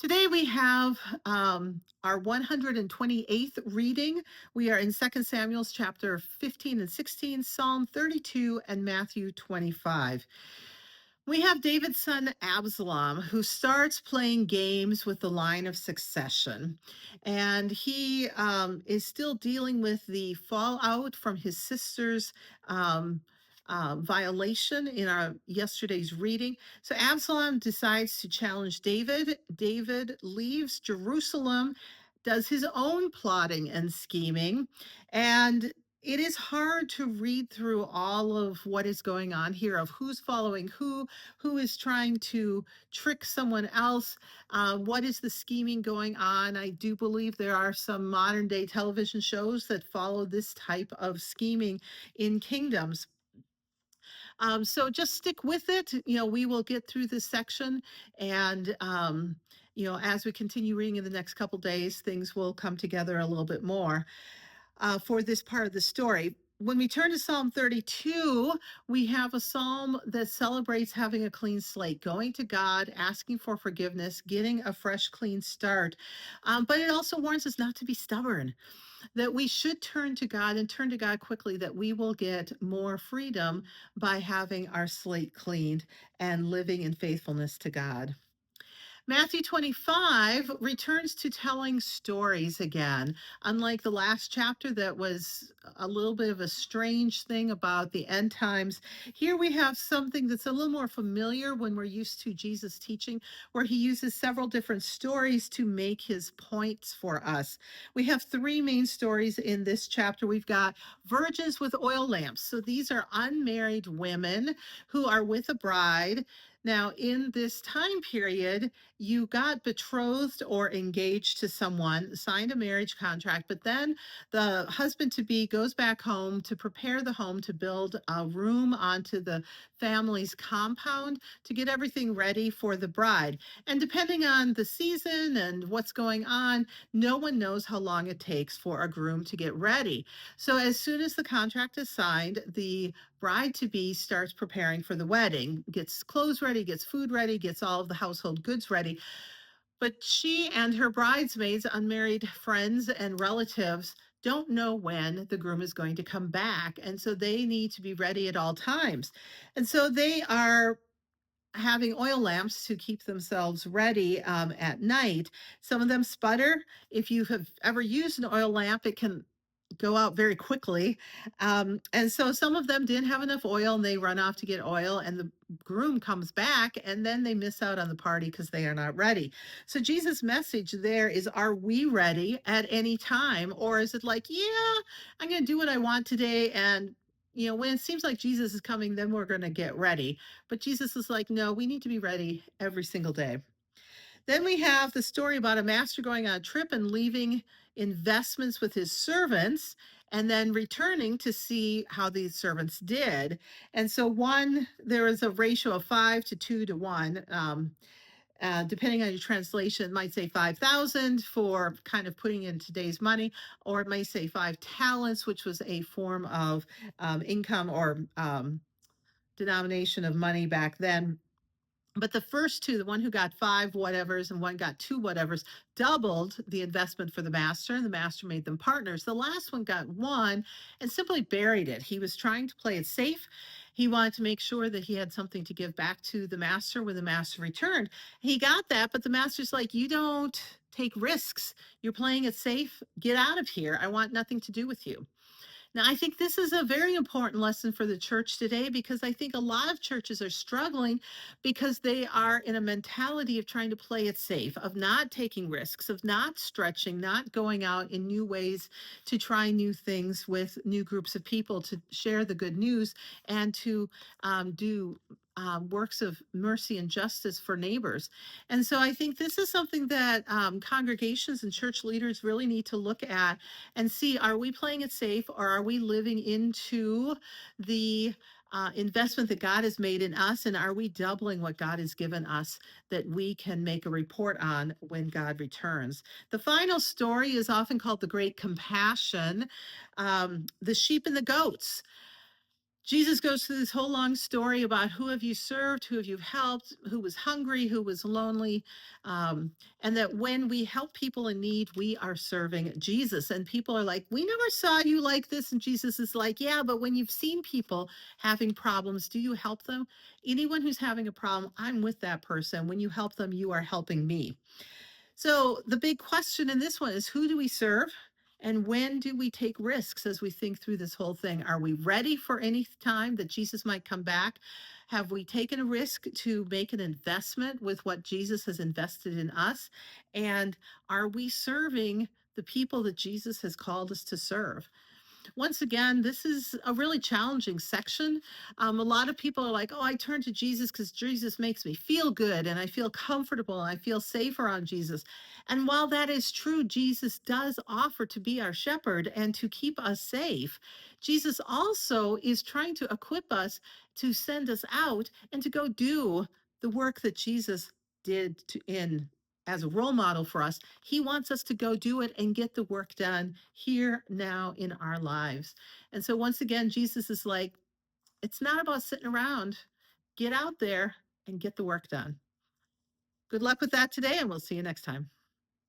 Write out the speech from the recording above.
Today we have our 128th reading. We are in 2 Samuel's chapter 15 and 16, Psalm 32, and Matthew 25. We have David's son Absalom, who starts playing games with the line of succession. And he is still dealing with the fallout from his sister's um, violation in our yesterday's reading. So Absalom decides to challenge David. David leaves Jerusalem, does his own plotting and scheming, and it is hard to read through all of what is going on here of who's following who is trying to trick someone else. What is the scheming going on? I do believe there are some modern day television shows that follow this type of scheming in kingdoms. So just stick with it. We will get through this section, and as we continue reading in the next couple days, things will come together a little bit more for this part of the story. When we turn to Psalm 32, we have a psalm that celebrates having a clean slate, going to God, asking for forgiveness, getting a fresh, clean start. But it also warns us not to be stubborn, that we should turn to God and turn to God quickly, that we will get more freedom by having our slate cleaned and living in faithfulness to God. Matthew 25 returns to telling stories again. Unlike the last chapter, that was a little bit of a strange thing about the end times, here we have something that's a little more familiar when we're used to Jesus teaching, where he uses several different stories to make his points for us. We have three main stories in this chapter. We've got virgins with oil lamps. So these are unmarried women who are with a bride. Now, in this time period, you got betrothed or engaged to someone, signed a marriage contract, but then the husband to be goes back home to prepare the home to build a room onto the family's compound to get everything ready for the bride. And depending on the season and what's going on, no one knows how long it takes for a groom to get ready. So as soon as the contract is signed, the bride to be starts preparing for the wedding, gets clothes ready, gets food ready, gets all of the household goods ready. But she and her bridesmaids, unmarried friends and relatives, don't know when the groom is going to come back. And so they need to be ready at all times. And so they are having oil lamps to keep themselves ready at night. Some of them sputter. If you have ever used an oil lamp, it can go out very quickly. And so some of them didn't have enough oil and they run off to get oil, and the groom comes back and then they miss out on the party because they are not ready. So Jesus' message there is, are we ready at any time? Or is it like, yeah, I'm going to do what I want today, and when it seems like Jesus is coming, then we're going to get ready. But Jesus is like, no, we need to be ready every single day. Then we have the story about a master going on a trip and leaving investments with his servants and then returning to see how these servants did. And so there is a ratio of 5 to 2 to 1. Depending on your translation, it might say 5,000 for kind of putting in today's money, or it may say 5 talents, which was a form of income or denomination of money back then. But the first two, the one who got 5 whatevers and one got 2 whatevers, doubled the investment for the master, and the master made them partners. The last one got one and simply buried it. He was trying to play it safe. He wanted to make sure that he had something to give back to the master when the master returned. He got that, but the master's like, you don't take risks. You're playing it safe. Get out of here. I want nothing to do with you. Now, I think this is a very important lesson for the church today, because I think a lot of churches are struggling because they are in a mentality of trying to play it safe, of not taking risks, of not stretching, not going out in new ways to try new things with new groups of people, to share the good news and to do works of mercy and justice for neighbors. And so I think this is something that congregations and church leaders really need to look at and see, are we playing it safe, or are we living into the investment that God has made in us? And are we doubling what God has given us that we can make a report on when God returns? The final story is often called the Great Compassion, the sheep and the goats. Jesus goes through this whole long story about who have you served, who have you helped, who was hungry, who was lonely, and that when we help people in need, we are serving Jesus. And people are like, "We never saw you like this." And Jesus is like, "Yeah, but when you've seen people having problems, do you help them? Anyone who's having a problem, I'm with that person. When you help them, you are helping me." So the big question in this one is, who do we serve? And when do we take risks as we think through this whole thing? Are we ready for any time that Jesus might come back? Have we taken a risk to make an investment with what Jesus has invested in us? And are we serving the people that Jesus has called us to serve? Once again, this is a really challenging section. A lot of people are like, "Oh, I turn to Jesus because Jesus makes me feel good and I feel comfortable and I feel safe around Jesus." And while that is true, Jesus does offer to be our shepherd and to keep us safe. Jesus also is trying to equip us to send us out and to go do the work that Jesus did in as a role model for us. He wants us to go do it and get the work done here now in our lives. And so once again, Jesus is like, it's not about sitting around. Get out there and get the work done. Good luck with that today, and we'll see you next time.